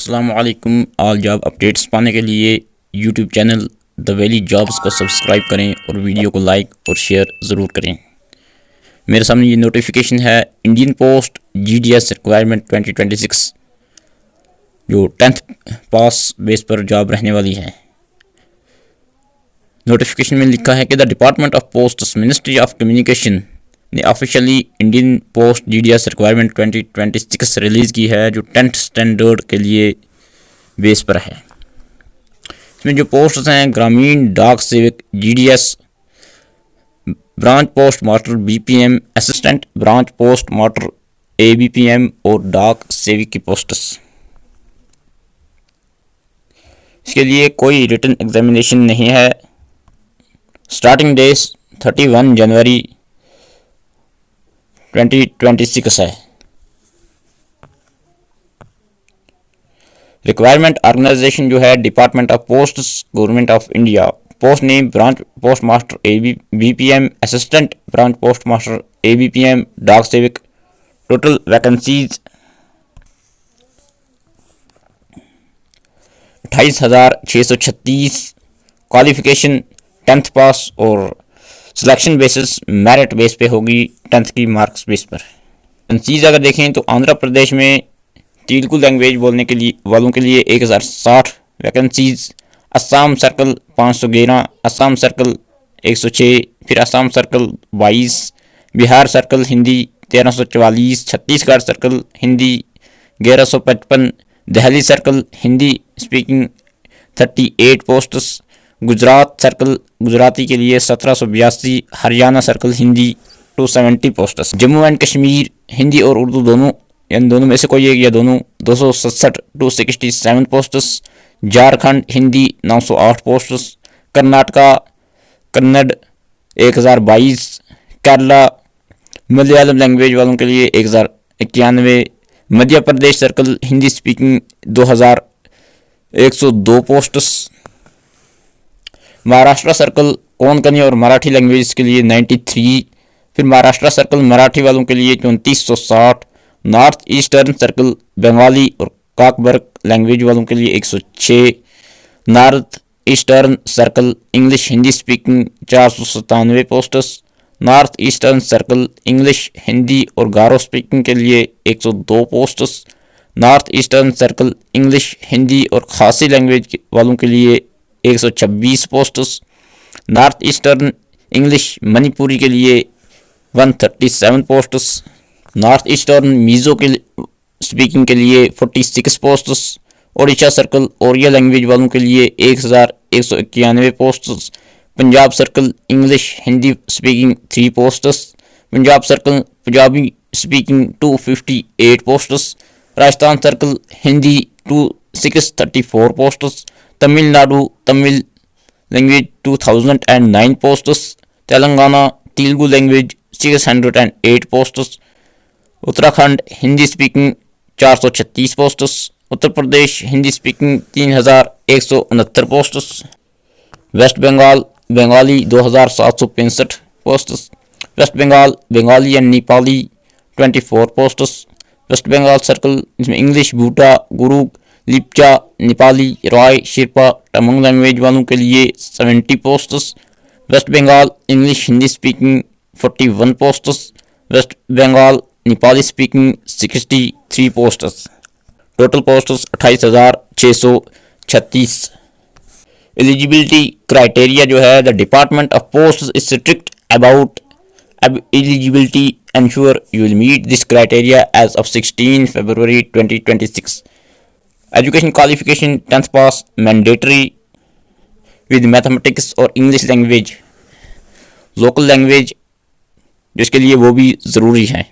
अस्सलामु अलैकुम। All job updates पाने के लिए YouTube channel the valley jobs को सब्सक्राइब करें और वीडियो को लाइक और शेयर ज़रूर करें। मेरे सामने ये नोटिफिकेशन है इंडियन पोस्ट GDS रिक्वायरमेंट 2026 जो 10th पास बेस पर जॉब रहने वाली है। नोटिफिकेशन में लिखा है कि the department of posts ministry of communication ने officially Indian post GDS recruitment 2026 release की है जो 10th स्टैंडर्ड के लिए बेस पर है। इसमें जो पोस्ट्स हैं ग्रामीण डाक सेवक GDS, branch post master BPM, assistant branch post master ABPM और डाक सेवक की पोस्ट्स। इसके लिए कोई रिटन एग्जामिनेशन नहीं है। स्टार्टिंग डेज 31 जनवरी 2026 है। रिक्वायरमेंट ऑर्गेनाइजेशन जो है department of posts government of India. Post name branch post master ABPM, assistant branch post master ABPM, डाक सेवक। Total vacancies 28,636। क्वालिफिकेशन 10th पास और सिलेक्शन बेसिस मेरिट बेस पे होगी 10th की मार्क्स बेस पर। वैकेंसीज अगर देखें तो आंध्र प्रदेश में तेलुगु लैंग्वेज बोलने के लिए वालों के लिए 1060 vacancies. Assam circle 511, Assam circle 106, फिर Assam circle 22, Bihar circle Hindi 1344, Chhattisgarh circle Hindi 1155, Delhi circle Hindi speaking 38 posts, Gujarat circle Gujarati के लिए 1782, Haryana circle Hindi 270 posts. Jammu and Kashmir Hindi और उर्दू दोनों इन दोनों में से कोई एक या दोनों 267 267 posts. Jharkhand Hindi 908 posts. Karnataka Kannada 1022, Kerala Malayalam language वालों के लिए 1091, Madhya Pradesh circle Hindi speaking 2102 posts. Maharashtra circle Konkani और मराठी लैंग्वेज के लिए 93, फिर महाराष्ट्र सर्कल मराठी वालों के लिए 3460। नॉर्थ ईस्टर्न सर्कल बंगाली और काकबर्ग लैंग्वेज वालों के लिए 106। North eastern circle English Hindi speaking 497 posts. North eastern circle English Hindi और गारो स्पीकिंग के लिए 102 posts. North eastern circle English Hindi और खासी लैंग्वेज वालों के लिए 126 posts. North eastern English Manipuri के लिए 137 पोस्ट्स। नॉर्थ ईस्टर्न मीज़ो के स्पीकिंग के लिए 46 posts. Odisha circle Oriya language वालों के लिए 1191 posts. Punjab circle English Hindi speaking 3 posts. Punjab circle Punjabi speaking 258 posts. Rajasthan circle Hindi 634 posts. Tamil Nadu Tamil language 2009 posts. Telangana Telugu language 608 posts. Uttarakhand Hindi speaking 436 posts. Uttar Pradesh Hindi speaking 3169 posts. West Bengal Bengali 2765 posts. West Bengal Bengali and Nepali 24 posts. West Bengal circle इसमें English बूटा Gurung Lepcha Nepali Rai Sherpa Tamang language वालों के लिए 70 posts. West Bengal English Hindi speaking 41 posts. West Bengal Nepali speaking 63 posts. Total posts 28,636। Eligibility criteria जो है the department of post is strict about eligibility ensure you will meet this criteria age of 16 फरवरी 2026। Education qualification 10th pass mandatory with mathematics और English language local language जिसके लिए वो भी ज़रूरी है।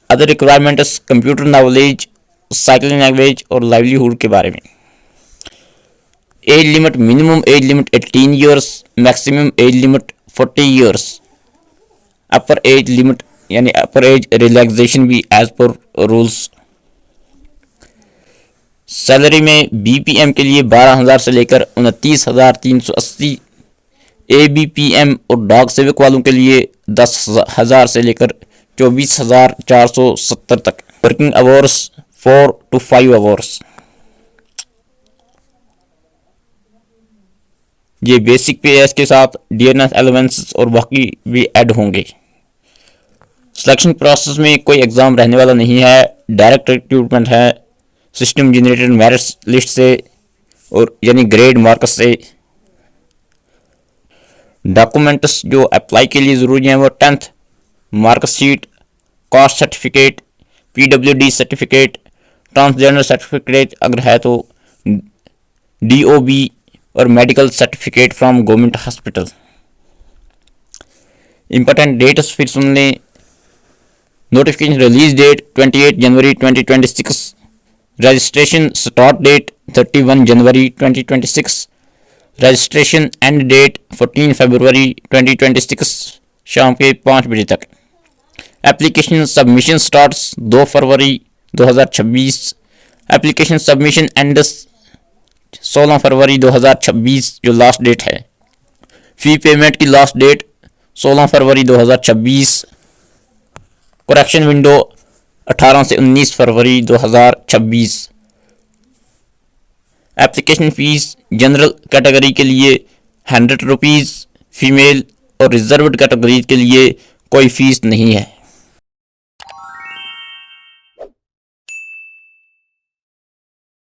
Other requirements computer knowledge cycling language और livelihood के बारे में। Age limit minimum age limit 18 years, maximum age limit 40 years. अपर एज लिमिट यानी अपर एज रिलैक्सेशन भी एज पर रूल्स। सैलरी में BPM के लिए 12,000 से लेकर 29,380, ABPM और डाक सेवक वालों के लिए 10,000 से लेकर 24,470 तक। Working hours 4 to 5 hours. ये बेसिक पे है, इसके साथ डियरनेस अलाउंसेस और बाकी भी ऐड होंगे। सिलेक्शन प्रोसेस में कोई एग्ज़ाम रहने वाला नहीं है, डायरेक्ट रिक्रूटमेंट है, सिस्टम जनरेटेड मेरिट लिस्ट से और यानी ग्रेड मार्क्स से। डॉक्यूमेंट्स जो अप्लाई के लिए ज़रूरी हैं वो 10th marksheet, caste certificate, PWD certificate, transgender certificate अगर है तो DOB और medical certificate from government hospital. Important dates फिर सुन लें। नोटिफिकेशन रिलीज डेट 28 जनवरी 2026, रजिस्ट्रेशन स्टार्ट डेट 31 जनवरी 2026, रजिस्ट्रेशन एंड डेट 14 फरवरी 2026 शाम के 5 बजे तक। एप्लीकेशन सबमिशन स्टार्ट्स 2 फरवरी 2026, एप्लीकेशन सबमिशन एंड्स 16 फरवरी 2026 जो लास्ट डेट है। फ़ी पेमेंट की लास्ट डेट 16 फरवरी 2026, करेक्शन विंडो 18 से 19 फरवरी 2026। एप्लीकेशन फ़ीस जनरल कैटेगरी के लिए 100 रुपीज़, फीमेल और रिजर्व्ड कैटेगरी के लिए कोई फ़ीस नहीं है।